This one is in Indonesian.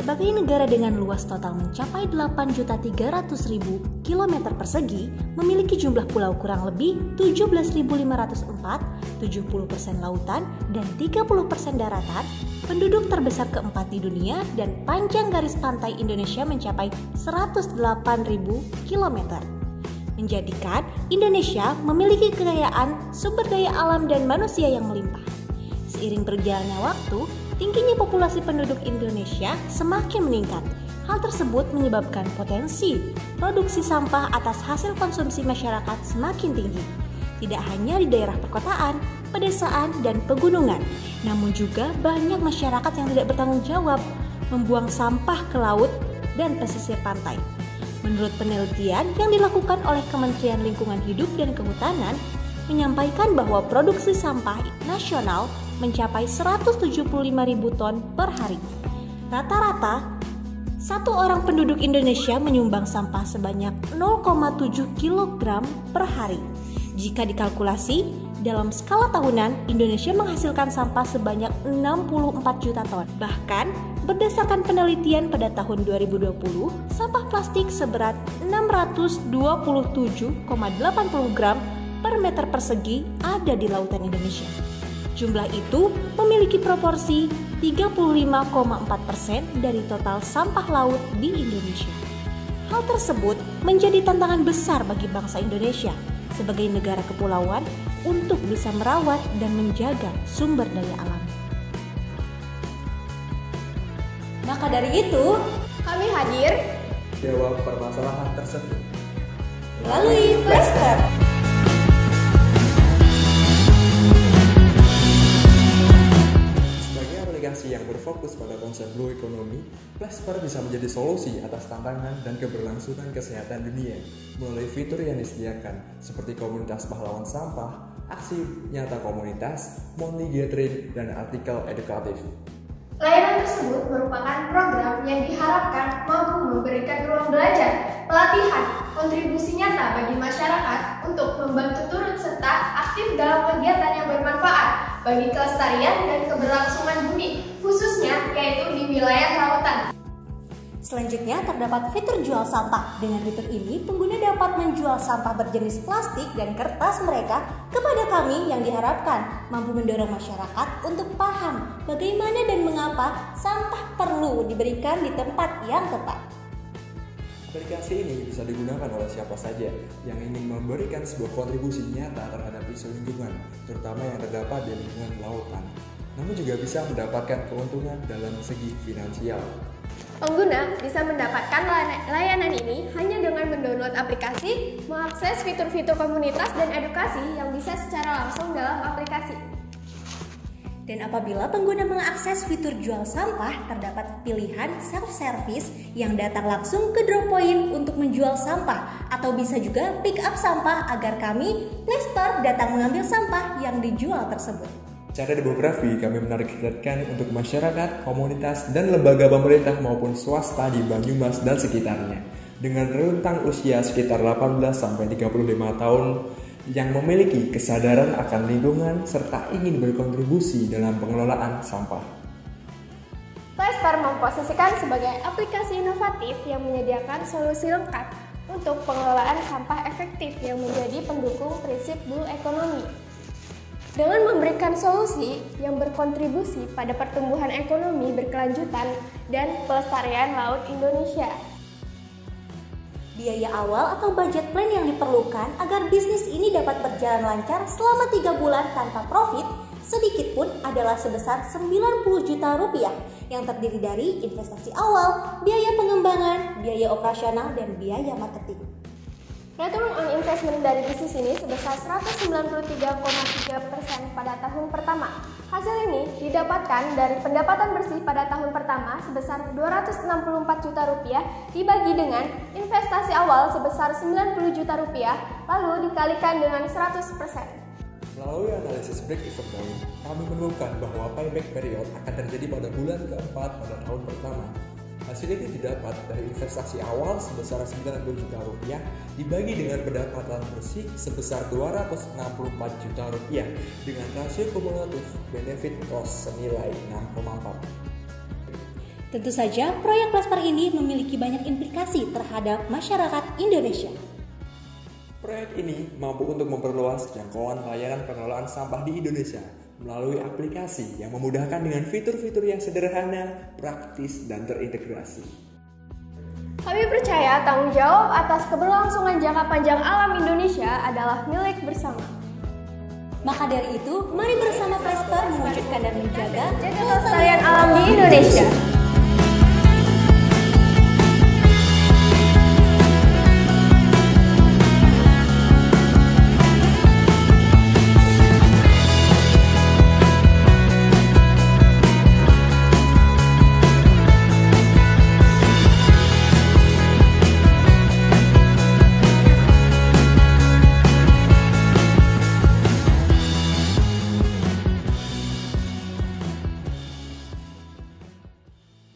Sebagai negara dengan luas total mencapai 8.300.000 km persegi, memiliki jumlah pulau kurang lebih 17.504, 70% lautan, dan 30% daratan, penduduk terbesar keempat di dunia, dan panjang garis pantai Indonesia mencapai 108.000 km. Menjadikan Indonesia memiliki kekayaan sumber daya alam dan manusia yang melimpah. Seiring berjalannya waktu, tingginya populasi penduduk Indonesia semakin meningkat. Hal tersebut menyebabkan potensi produksi sampah atas hasil konsumsi masyarakat semakin tinggi. Tidak hanya di daerah perkotaan, pedesaan, dan pegunungan, namun juga banyak masyarakat yang tidak bertanggung jawab membuang sampah ke laut dan pesisir pantai. Menurut penelitian yang dilakukan oleh Kementerian Lingkungan Hidup dan Kehutanan, menyampaikan bahwa produksi sampah nasional mencapai 175.000 ton per hari. Rata-rata, satu orang penduduk Indonesia menyumbang sampah sebanyak 0,7 kg per hari. Jika dikalkulasi, dalam skala tahunan, Indonesia menghasilkan sampah sebanyak 64 juta ton. Bahkan, berdasarkan penelitian pada tahun 2020, sampah plastik seberat 627,80 gram per meter persegi ada di lautan Indonesia. Jumlah itu memiliki proporsi 35,4% dari total sampah laut di Indonesia. Hal tersebut menjadi tantangan besar bagi bangsa Indonesia sebagai negara kepulauan untuk bisa merawat dan menjaga sumber daya alam. Maka dari itu, kami hadir jawab permasalahan tersebut melalui Flashcard. Yang berfokus pada konsep blue economy, Flashcard bisa menjadi solusi atas tantangan dan keberlangsungan kesehatan dunia melalui fitur yang disediakan seperti komunitas pahlawan sampah, aksi nyata komunitas, monthly gathering, dan artikel edukatif. Layanan tersebut merupakan program yang diharapkan mampu memberikan ruang belajar, pelatihan, kontribusi nyata bagi masyarakat untuk membantu turut serta aktif dalam kegiatan yang bermanfaat bagi kelestarian dan keberlangsungan bumi, khususnya yaitu di wilayah lautan. Selanjutnya terdapat fitur jual sampah. Dengan fitur ini, pengguna dapat menjual sampah berjenis plastik dan kertas mereka kepada kami yang diharapkan mampu mendorong masyarakat untuk paham bagaimana dan mengapa sampah perlu diberikan di tempat yang tepat. Aplikasi ini bisa digunakan oleh siapa saja yang ingin memberikan sebuah kontribusi nyata terhadap isu lingkungan, terutama yang terdapat di lingkungan lautan, namun juga bisa mendapatkan keuntungan dalam segi finansial. Pengguna bisa mendapatkan layanan ini hanya dengan mendownload aplikasi, mengakses fitur-fitur komunitas dan edukasi yang bisa secara langsung dalam aplikasi. Dan apabila pengguna mengakses fitur jual sampah, terdapat pilihan self-service yang datang langsung ke drop point untuk menjual sampah, atau bisa juga pick up sampah agar kami, Flashcard, datang mengambil sampah yang dijual tersebut. Secara demografi, kami menargetkan untuk masyarakat, komunitas, dan lembaga pemerintah maupun swasta di Banyumas dan sekitarnya dengan rentang usia sekitar 18-35 tahun yang memiliki kesadaran akan lingkungan serta ingin berkontribusi dalam pengelolaan sampah. Flashcard memposisikan sebagai aplikasi inovatif yang menyediakan solusi lengkap untuk pengelolaan sampah efektif yang menjadi pendukung prinsip blue economy. Dengan memberikan solusi yang berkontribusi pada pertumbuhan ekonomi berkelanjutan dan pelestarian laut Indonesia. Biaya awal atau budget plan yang diperlukan agar bisnis ini dapat berjalan lancar selama 3 bulan tanpa profit sedikit pun adalah sebesar 90 juta rupiah yang terdiri dari investasi awal, biaya pengembangan, biaya operasional, dan biaya marketing. Return on investment dari bisnis ini sebesar 193,3% pada tahun pertama. Hasil ini didapatkan dari pendapatan bersih pada tahun pertama sebesar 264 juta rupiah dibagi dengan investasi awal sebesar 90 juta rupiah lalu dikalikan dengan 100%. Melalui analisis break-even point, kami menemukan bahwa payback period akan terjadi pada bulan keempat pada tahun pertama. Hasil ini didapat dari investasi awal sebesar 90 juta rupiah dibagi dengan pendapatan bersih sebesar 264 juta rupiah dengan rasio kumulatif benefit cost senilai 6,4. Tentu saja, proyek Presper ini memiliki banyak implikasi terhadap masyarakat Indonesia. Proyek ini mampu untuk memperluas jangkauan layanan pengelolaan sampah di Indonesia melalui aplikasi yang memudahkan dengan fitur-fitur yang sederhana, praktis, dan terintegrasi. Kami percaya tanggung jawab atas keberlangsungan jangka panjang alam Indonesia adalah milik bersama. Maka dari itu, mari bersama Presper mewujudkan dan menjaga kelestarian alam di Indonesia.